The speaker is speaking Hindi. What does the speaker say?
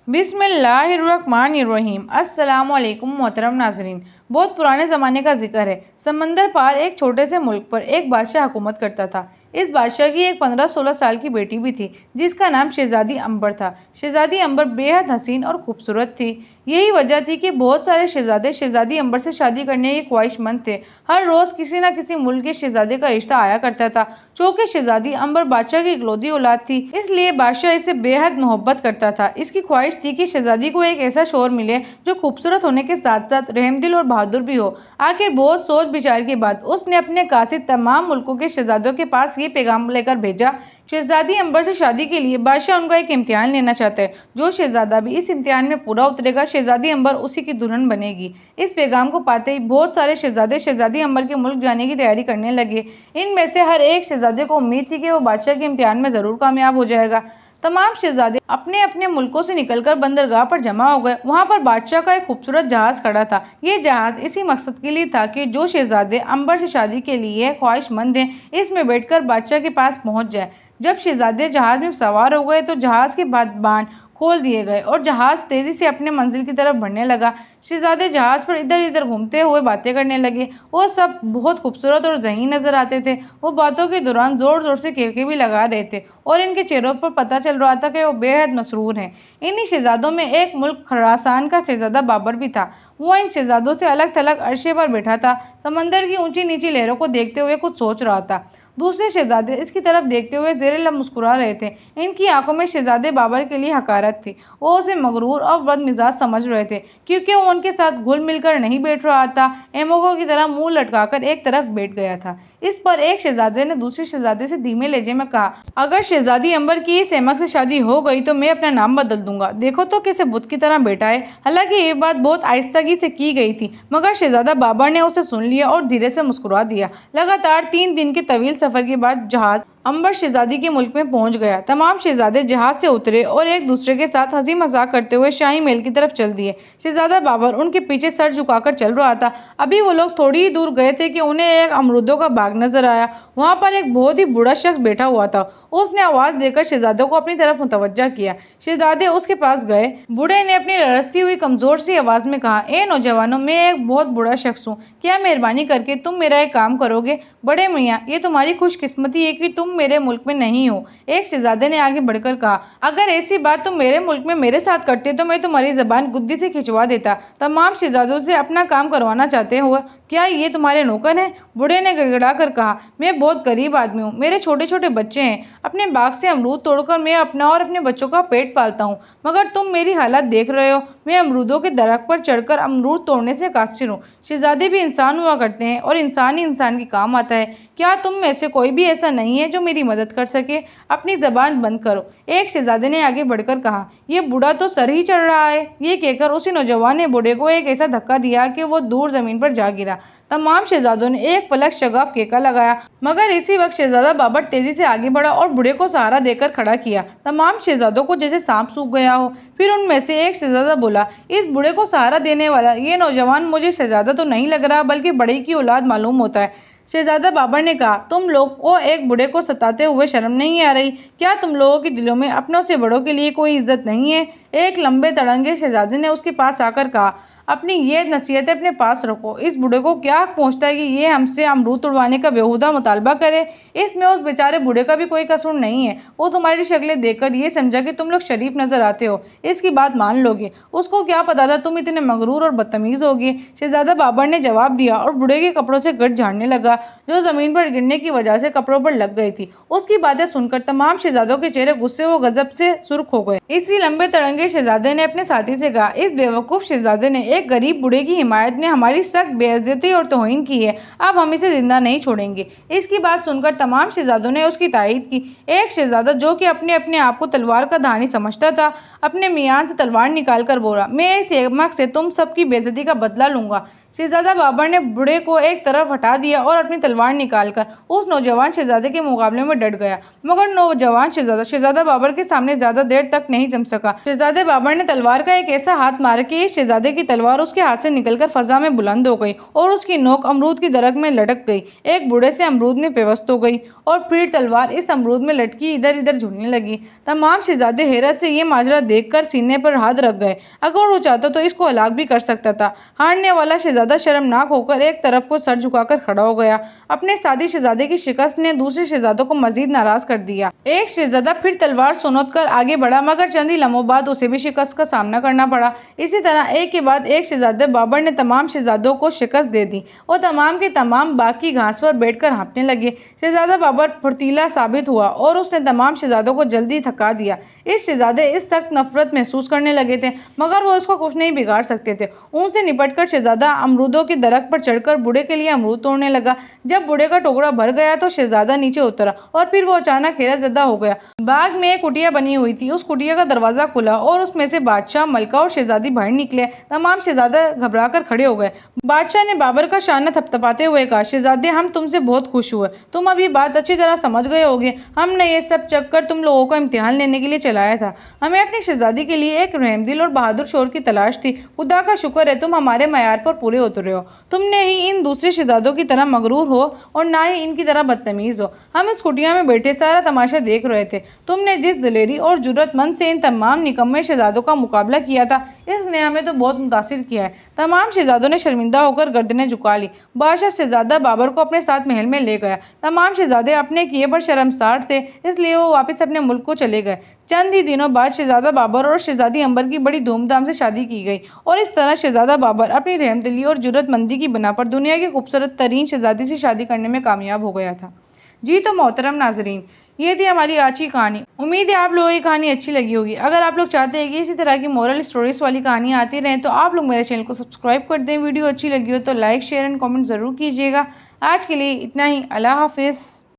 बिस्मिल्लाहिर्रहमानिर्रहीम। अस्सलामुअलैकुम मोहतरम नाज़रीन। बहुत पुराने ज़माने का जिक्र है। समंदर पार एक छोटे से मुल्क पर एक बादशाह हुकूमत करता था। इस बादशाह की एक 15-16 साल की बेटी भी थी जिसका नाम शहज़ादी अंबर था। शहज़ादी अंबर बेहद हसीन और खूबसूरत थी। यही वजह थी कि बहुत सारे शहज़ादे शहज़ादी अंबर से शादी करने की ख्वाहिशमंद थे। हर रोज़ किसी न किसी मुल्क के शहज़ादे का रिश्ता आया करता था। चूँकि शहज़ादी अंबर बादशाह की इकलौती औलाद थी, इसलिए बादशाह इसे बेहद मोहब्बत करता था। इसकी ख्वाहिश थी कि शहज़ादी को एक ऐसा शौहर मिले जो खूबसूरत होने के साथ साथ रहमदिल और बहादुर भी हो। आखिर बहुत सोच विचार के बाद उसने अपने कासिद तमाम मुल्कों के शहज़ादों के पास ये पैगाम लेकर भेजा, शहज़ादी अंबर से शादी के लिए बादशाह उनका एक इम्तिहान लेना चाहता है। जो शहज़ादा भी इस इम्तिहान में पूरा उतरेगा, शहज़ादी अंबर उसी की दुल्हन बनेगी। इस पैगाम को पाते ही बहुत सारे शहज़ादे शहज़ादी अंबर के मुल्क जाने की तैयारी करने लगे। इनमें से हर एक शहज़ादे को उम्मीद थी कि वो बादशाह के इम्तिहान में ज़रूर कामयाब हो जाएगा। तमाम शहज़ादे अपने अपने मुल्कों से निकलकर बंदरगाह पर जमा हो गए। वहाँ पर बादशाह का एक खूबसूरत जहाज़ खड़ा था। ये जहाज़ इसी मकसद के लिए था कि जो शहज़ादे अंबर से शादी के लिए ख्वाहिशमंद हैं, इसमें बैठकर बादशाह के पास पहुँच जाए। जब शहज़ादे जहाज़ में सवार हो गए तो जहाज़ के बान खोल दिए गए और जहाज़ तेज़ी से अपने मंजिल की तरफ बढ़ने लगा। शहज़ादे जहाज़ पर इधर इधर घूमते हुए बातें करने लगे। वो सब बहुत खूबसूरत और ज़हीन नज़र आते थे। वो बातों के दौरान ज़ोर ज़ोर से केके भी लगा रहे थे और इनके चेहरों पर पता चल रहा था कि वो बेहद मसरूर हैं। इन्हीं शहज़ादों में एक मुल्क खुरासान का शहज़ादा बाबर भी था। वो इन शहज़ादों से अलग थलग अर्शे पर बैठा था, समंदर की ऊंची नीची लहरों को देखते हुए कुछ सोच रहा था। दूसरे शहज़ादे इसकी तरफ देखते हुए ज़ेरे लब मुस्कुरा रहे थे। इनकी आंखों में शहज़ादे बाबर के लिए हकारत थी। वो उसे मगरूर और बदमिजाज समझ रहे थे क्योंकि वो उनके साथ घुल मिलकर नहीं बैठ रहा था, एमोगो की तरह मुंह लटकाकर एक तरफ बैठ गया था। इस पर एक शहज़ादे ने दूसरे शहज़ादे से धीमे लहजे में कहा, अगर शहज़ादी अंबर की इस एमक से शादी हो गई तो मैं अपना नाम बदल दूंगा। देखो तो कैसे बुत की तरह बैठा है। हालांकि ये बात बहुत आहिस्तगी से की गई थी, मगर शहज़ादा बाबर ने उसे सुन लिया और धीरे से मुस्कुरा दिया। लगातार 3 दिन के तवील सफ़र के बाद जहाज़ अंबर शहज़ादी के मुल्क में पहुंच गया। तमाम शहज़ादे जहाज़ से उतरे और एक दूसरे के साथ हंसी मजाक करते हुए शाही महल की तरफ चल दिए। शहज़ादा बाबर उनके पीछे सर झुकाकर चल रहा था। अभी वो लोग थोड़ी ही दूर गए थे कि उन्हें एक अमरूदों का बाग नजर आया। वहाँ पर एक बहुत ही बूढ़ा शख्स बैठा हुआ था। उसने आवाज़ देकर शहज़ादों को अपनी तरफ मुतवज्जा किया। शहज़ादे उसके पास गए। बूढ़े ने अपनी लरसती हुई कमज़ोर सी आवाज़ में कहा, ए नौजवानों, मैं एक बहुत बूढ़ा शख्स हूँ। क्या मेहरबानी करके तुम मेरा एक काम करोगे? बड़े मियाँ, ये तुम्हारी खुशकिस्मती है कि तुम मेरे मुल्क में नहीं हो। एक शहज़ादे ने आगे बढ़कर कहा, अगर ऐसी बात तुम मेरे मुल्क में मेरे साथ करते तो मैं तुम्हारी ज़बान गुद्दी से खिंचवा देता। तमाम शहज़ादों से अपना काम करवाना चाहते हो? क्या ये तुम्हारे नौकर हैं? बूढ़े ने गिड़गिड़ा कर कहा, मैं बहुत गरीब आदमी हूँ। मेरे छोटे छोटे बच्चे हैं। अपने बाग से अमरूद तोड़कर मैं अपना और अपने बच्चों का पेट पालता हूँ। मगर तुम मेरी हालत देख रहे हो। मैं अमरूदों के दरख्त पर चढ़कर अमरूद तोड़ने से कासिर हूँ। शहज़ादे भी इंसान हुआ करते हैं और इंसान ही इंसान के काम आता है। क्या तुम में से कोई भी ऐसा नहीं है जो मेरी मदद कर सके? अपनी ज़बान बंद करो। एक शहज़ादे ने आगे बढ़कर कहा, यह बूढ़ा तो सर ही चढ़ रहा है। ये कहकर उसी नौजवान ने बूढ़े को एक ऐसा धक्का दिया कि वो दूर ज़मीन पर जा गिरा। तमाम शहज़ादों ने एक फलक शगाफ केका लगाया, मगर इसी वक्त शहज़ादा बाबर तेजी से आगे बढ़ा और बूढ़े को सहारा देकर खड़ा किया। तमाम शहज़ादों को जैसे सांप सूख गया हो। फिर उनमें से एक शहज़ादा बोला, इस बूढ़े को सहारा देने वाला ये नौजवान मुझे शहज़ादा तो नहीं लग रहा, बल्कि बड़े की औलाद मालूम होता है। शहज़ादा बाबर ने कहा, तुम लोग को एक बूढ़े को सताते हुए शर्म नहीं आ रही? क्या तुम लोगों के दिलों में अपनों से बड़ों के लिए कोई इज्जत नहीं है? एक लंबे तड़ंगे शहज़ादे ने उसके पास आकर कहा, अपनी ये नसीहतें अपने पास रखो। इस बूढ़े को क्या हक पहुँचता है कि ये हमसे अमरूद तोड़वाने का बेहुदा मुतालबा करे? इसमें उस बेचारे बूढ़े का भी कोई कसूर नहीं है। वो तुम्हारी शक्लें देखकर ये समझा कि तुम लोग शरीफ नजर आते हो, इसकी बात मान लोगे। उसको क्या पता था तुम इतने मगरूर और बदतमीज होगे? शहज़ादा बाबर ने जवाब दिया और बूढ़े के कपड़ों से गट झाड़ने लगा, जो जमीन पर गिरने की वजह से कपड़ों पर लग गई थी। उसकी बातें सुनकर तमाम शहज़ादों के चेहरे गुस्से व गजब से सुर्ख हो गए। इसी लंबे तड़ंगे शहज़ादे ने अपने साथी से कहा, इस बेवकूफ़ शहज़ादे ने एक गरीब बूढ़े की हिमायत ने हमारी सख्त बेइज्जती और तौहीन की है। अब हम इसे जिंदा नहीं छोड़ेंगे। इसकी बात सुनकर तमाम शहज़ादों ने उसकी तायीद की। एक शहज़ादा जो कि अपने आप को तलवार का धानी समझता था, अपने मियान से तलवार निकाल कर बोला, मैं इस एहमक से तुम सबकी बेइज्जती का बदला लूंगा। शहजादा बाबर ने बूढ़े को एक तरफ हटा दिया और अपनी तलवार निकालकर उस नौजवान शहजादे के मुकाबले में डट गया, मगर नौजवान शहजादा बाबर के सामने ज्यादा देर तक नहीं जम सका। शहजादे बाबर ने तलवार का एक ऐसा हाथ मारा कि इस शहजादे की तलवार उसके हाथ से निकलकर फजा में बुलंद हो गई और उसकी नोक अमरूद की दरख्त में लटक गई। एक बूढ़े से अमरूद में पेवस्त हो गई और फिर तलवार इस अमरूद में लटकी इधर इधर झूलने लगी। तमाम शहजादे हैरत से ये माजरा देखकर सीने पर हाथ रख गए। अगर वो चाहता तो इसको हलाक भी कर सकता था। हारने वाला शहजादा शर्मनाक होकर एक तरफ को सर झुकाकर खड़ा हो गया। अपने साथी शहजादे की शिकस्त ने दूसरे शहजादों को मजीद नाराज कर दिया। एक शहजादा फिर तलवार सुनत कर आगे बढ़ा, मगर चंद ही लम्हों बाद उसे भी शिकस्त का सामना करना पड़ा। इसी तरह एक के बाद एक शहजादे बाबर ने तमाम शहजादों को शिकस्त दे दी और तमाम के तमाम बाकी घास पर बैठकर हाँफने लगे। शहजादा बाबर फुर्तीला साबित हुआ और उसने तमाम शहजादों को जल्दी थका दिया। इस शहजादे इस सख्त नफरत महसूस करने लगे थे, मगर वो उसको कुछ नहीं बिगाड़ सकते थे। उनसे निपटकर शहजादा अमरूदों की दरख्त पर चढ़कर बूढ़े के लिए अमरूद तोड़ने लगा। जब बूढ़े का टुकड़ा भर गया तो शहजादा नीचे उतरा और फिर वो अचानक हैरत ज़दा हो गया। बाग में एक कुटिया बनी हुई थी। उस कुटिया का दरवाजा खुला और उसमें से बादशाह, मलका और शहजादी बाहर निकले। तमाम शहजादे घबराकर खड़े हो गए। बादशाह ने बाबर का शाना थपथपाते हुए कहा, शहजादे, हम तुमसे बहुत खुश हुए। तुम अब ये बात अच्छी तरह समझ गए होगे। हमने ये सब चक्कर तुम लोगों को इम्तिहान लेने के लिए चलाया था। हमें अपनी शहजादी के लिए एक रहमदिल और बहादुर शोर की तलाश थी। खुदा का शुक्र है तुम हमारे मयार पर पूरे उतरे हो। तुमने ही इन दूसरे शहजादों की तरह मगरूर हो और ना ही इनकी तरह बदतमीज हो। हम इस कुटिया में बैठे सारा तमाशा देख रहे थे। तुमने जिस दिलेरी और जुर्रतमंद से इन तमाम निकम्मे शहजादों का मुकाबला किया था, इसने हमें तो बहुत मुतासिर किया है। तमाम शहजादों ने शर्मिंदा होकर गर्दनें झुका ली। बादशाह शहजादा बाबर को अपने साथ महल में ले गया। तमाम शहजादे अपने किए पर शर्मसार थे, इसलिए वो वापस अपने मुल्क को चले गए। चंद ही दिनों बाद शहजादा बाबर और शहजादी अंबर की बड़ी धूमधाम से शादी की गई और इस तरह शहजादा बाबर अपनी रहमदिली और जुर्रतमंदी की बिना पर दुनिया की खूबसूरत तरीन शहजादी से शादी करने में कामयाब हो गया था। जी तो मोहतरम नाजरीन, ये थी हमारी आज की कहानी। उम्मीद है आप लोगों की कहानी अच्छी लगी होगी। अगर आप लोग चाहते हैं कि इसी तरह की मोरल स्टोरीज वाली कहानियाँ आती रहें तो आप लोग मेरे चैनल को सब्सक्राइब कर दें। वीडियो अच्छी लगी हो तो लाइक, शेयर एंड कमेंट ज़रूर कीजिएगा। आज के लिए इतना ही। अल्लाह हाफिज़।